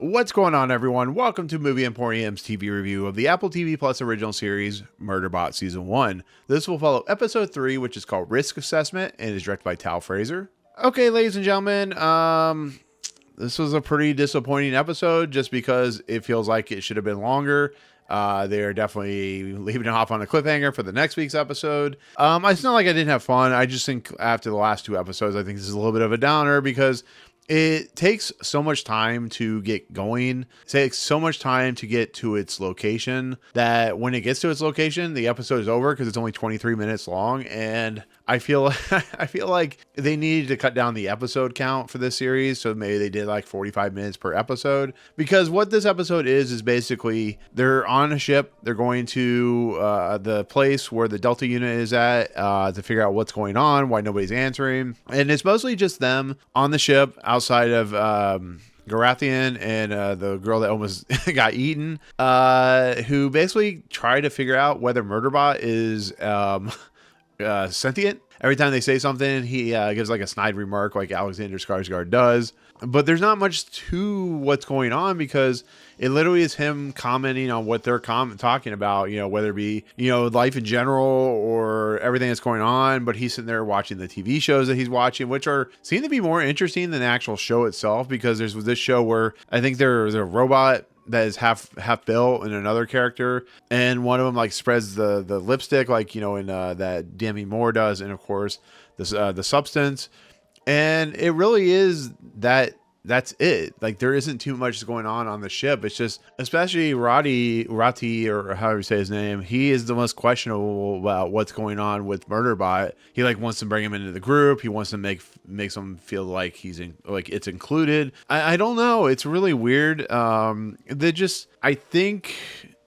What's going on, everyone? Welcome to Movie Emporium's TV review of the Apple TV Plus original series, Murderbot Season 1. This will follow Episode 3, which is called Risk Assessment, and is directed by Fraser. Okay, ladies and gentlemen, this was a pretty disappointing episode just because it feels like it should have been longer. They're definitely leaving it off on a cliffhanger for the next week's episode. It's not like I didn't have fun. I just think after the last two episodes, I think this is a little bit of a downer because it takes so much time to get going. It takes so much time to get to its location that when it gets to its location, the episode is over because it's only 23 minutes long. And I feel like they needed to cut down the episode count for this series. So maybe they did like 45 minutes per episode, because what this episode is basically they're on a ship. They're going to the place where the Delta unit is at to figure out what's going on, why nobody's answering. And it's mostly just them on the ship outside of Garathian and the girl that almost got eaten, who basically try to figure out whether Murderbot is sentient. Every time they say something, he gives like a snide remark like Alexander Skarsgård does. But there's not much to what's going on because it literally is him commenting on what they're talking about, whether it be, life in general or everything that's going on. But he's sitting there watching the TV shows that he's watching, which seem to be more interesting than the actual show itself, because there's this show where I think there's a robot that is half built and another character, and one of them like spreads the lipstick like in that Demi Moore does, and of course the substance, and it really is that's it. Like there isn't too much going on the ship. It's just, especially Rati, or however you say his name, he is the most questionable about what's going on with Murderbot. He like wants to bring him into the group. He wants to make him feel like it's included. I don't know. It's really weird. I think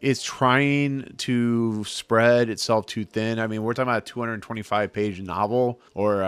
it's trying to spread itself too thin. I mean, we're talking about a 225 page novel, or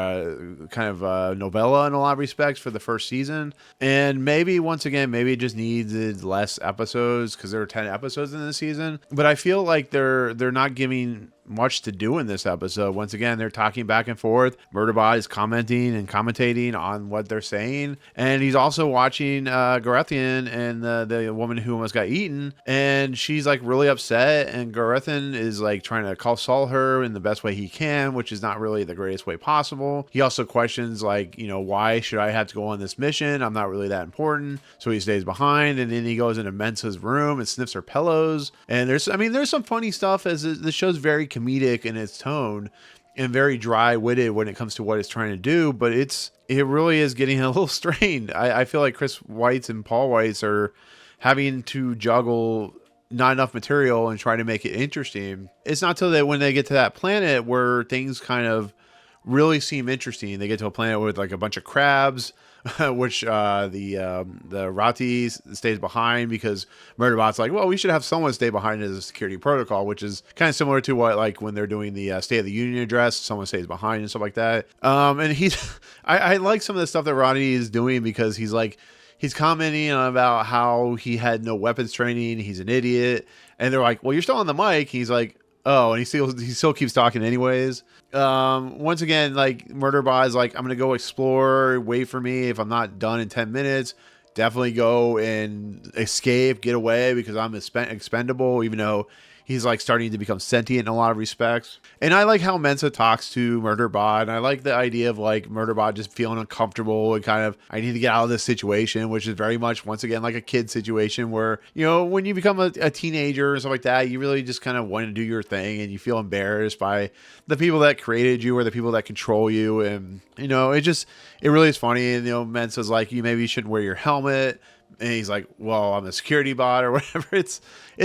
kind of a novella in a lot of respects for the first season. And maybe it just needed less episodes because there were 10 episodes in this season. But I feel like they're not giving much to do in this episode. Once again, they're talking back and forth. Murderbot is commenting and commentating on what they're saying, and he's also watching Garathian and the woman who almost got eaten, and she's like really upset, and Garathian is like trying to console her in the best way he can, which is not really the greatest way possible. He also questions like, why should I have to go on this mission? I'm not really that important. So he stays behind, and then he goes into Mensa's room and sniffs her pillows. And there's some funny stuff, as the show's very comedic in its tone and very dry-witted when it comes to what it's trying to do, but it really is getting a little strained. I feel like Chris Weitz and Paul Weitz are having to juggle not enough material and try to make it interesting. It's not till that when they get to that planet where things kind of really seem interesting. They get to a planet with like a bunch of crabs, which the Rati stays behind because Murderbot's like, well, we should have someone stay behind as a security protocol, which is kind of similar to what, like, when they're doing the State of the Union address, someone stays behind and stuff like that. And I like some of the stuff that Rati is doing, because he's commenting about how he had no weapons training, he's an idiot, and they're like, well, you're still on the mic. He's like, oh, and he still keeps talking anyways. Once again, like, Murderbot is like, I'm gonna go explore, wait for me. If I'm not done in 10 minutes, definitely go and escape, get away, because I'm expendable, even though he's like starting to become sentient in a lot of respects. And I like how Mensa talks to Murderbot, and I like the idea of like Murderbot just feeling uncomfortable and kind of, I need to get out of this situation, which is very much, once again, like a kid situation where, when you become a teenager and stuff like that, you really just kind of want to do your thing, and you feel embarrassed by the people that created you or the people that control you. And, it really is funny. And, Mensa's like, maybe you shouldn't wear your helmet. And he's like, well, I'm a security bot or whatever. It's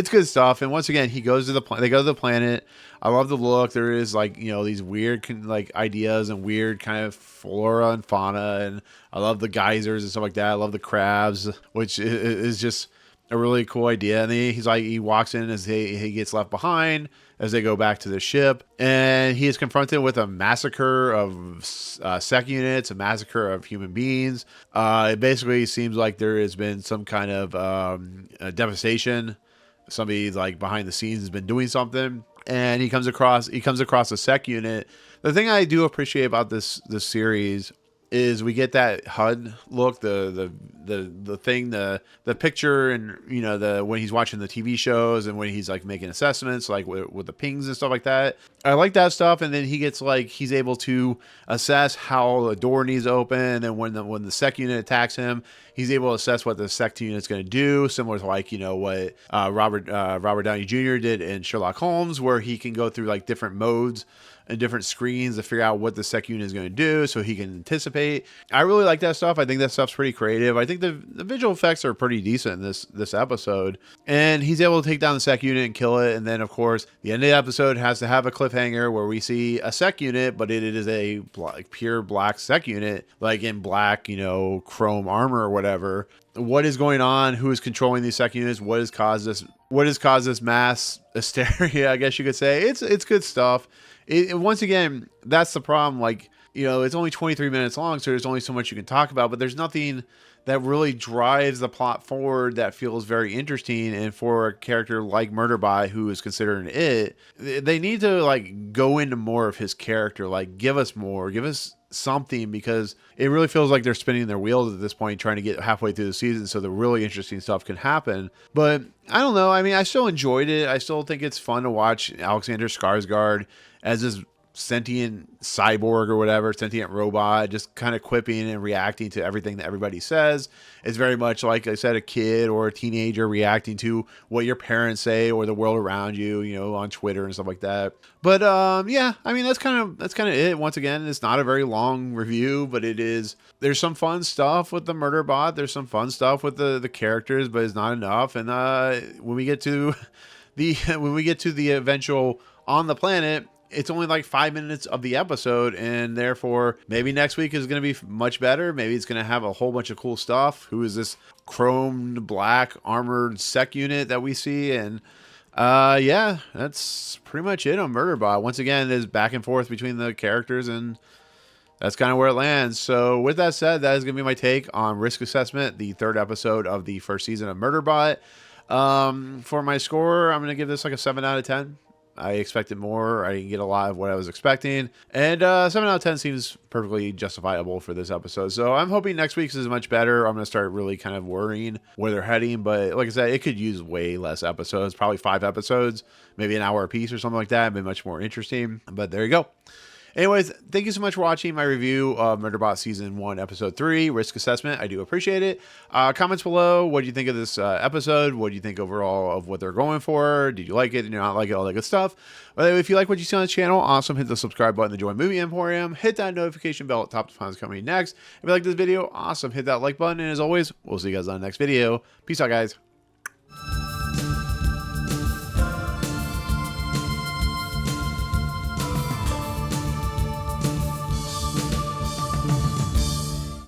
good stuff. And once again, they go to the planet. I love the look. There is like, these weird like ideas and weird kind of flora and fauna. And I love the geysers and stuff like that. I love the crabs, which is just a really cool idea. And he walks in as he gets left behind as they go back to the ship, and he is confronted with a massacre of sec units, a massacre of human beings. It basically seems like there has been some kind of devastation. Somebody like behind the scenes has been doing something, and he comes across a sec unit. The thing I do appreciate about this series is we get that HUD look, the thing, the picture, and you know, the when he's watching the TV shows and when he's like making assessments, like with the pings and stuff like that. I like that stuff. And then he gets like, he's able to assess how the door needs to open, and when the sec unit attacks him, he's able to assess what the sec unit's going to do, similar to like, you know, what Robert Downey Jr. did in Sherlock Holmes, where he can go through like different modes and different screens to figure out what the sec unit is going to do so he can anticipate. I really like that stuff. I think that stuff's pretty creative. I think the visual effects are pretty decent in this episode. And he's able to take down the sec unit and kill it. And then, of course, the end of the episode has to have a cliffhanger where we see a sec unit, but it is a pure black sec unit, like in black, you know, chrome armor or whatever. What is going on? Who is controlling these sec units? What has caused this mass hysteria, I guess you could say. It's good stuff. Once again, that's the problem. Like, you know, it's only 23 minutes long, so there's only so much you can talk about, but there's nothing that really drives the plot forward that feels very interesting. And for a character like Murderbot, who is considered it, they need to like go into more of his character, like give us more, give us something, because it really feels like they're spinning their wheels at this point, trying to get halfway through the season so the really interesting stuff can happen. But I don't know. I mean, I still enjoyed it. I still think it's fun to watch Alexander Skarsgård as this sentient cyborg or whatever, sentient robot, just kind of quipping and reacting to everything that everybody says. It's very much, like I said, a kid or a teenager reacting to what your parents say or the world around you, you know, on Twitter and stuff like that. But yeah, I mean, that's kind of it. Once again, it's not a very long review, but there's some fun stuff with the Murderbot. There's some fun stuff with the characters, but it's not enough. And when we get to the eventual on the planet, it's only like 5 minutes of the episode, and therefore maybe next week is going to be much better. Maybe it's going to have a whole bunch of cool stuff. Who is this chromed black armored sec unit that we see? And yeah, that's pretty much it on Murderbot. Once again, there's back and forth between the characters, and that's kind of where it lands. So with that said, that is going to be my take on Risk Assessment, the third episode of the first season of Murderbot. For my score, I'm going to give this like a 7 out of 10. I expected more. I didn't get a lot of what I was expecting. And 7 out of 10 seems perfectly justifiable for this episode. So I'm hoping next week's is much better. I'm going to start really kind of worrying where they're heading. But like I said, it could use way less episodes, probably 5 episodes, maybe an hour a piece or something like that. It'd be much more interesting. But there you go. Anyways, thank you so much for watching my review of Murderbot Season 1, Episode 3, Risk Assessment. I do appreciate it. Comments below. What do you think of this episode? What do you think overall of what they're going for? Did you like it? Did you not like it? All that good stuff. But if you like what you see on the channel, awesome. Hit the subscribe button to join Movie Emporium. Hit that notification bell at top to find what's coming next. If you like this video, awesome. Hit that like button. And as always, we'll see you guys on the next video. Peace out, guys.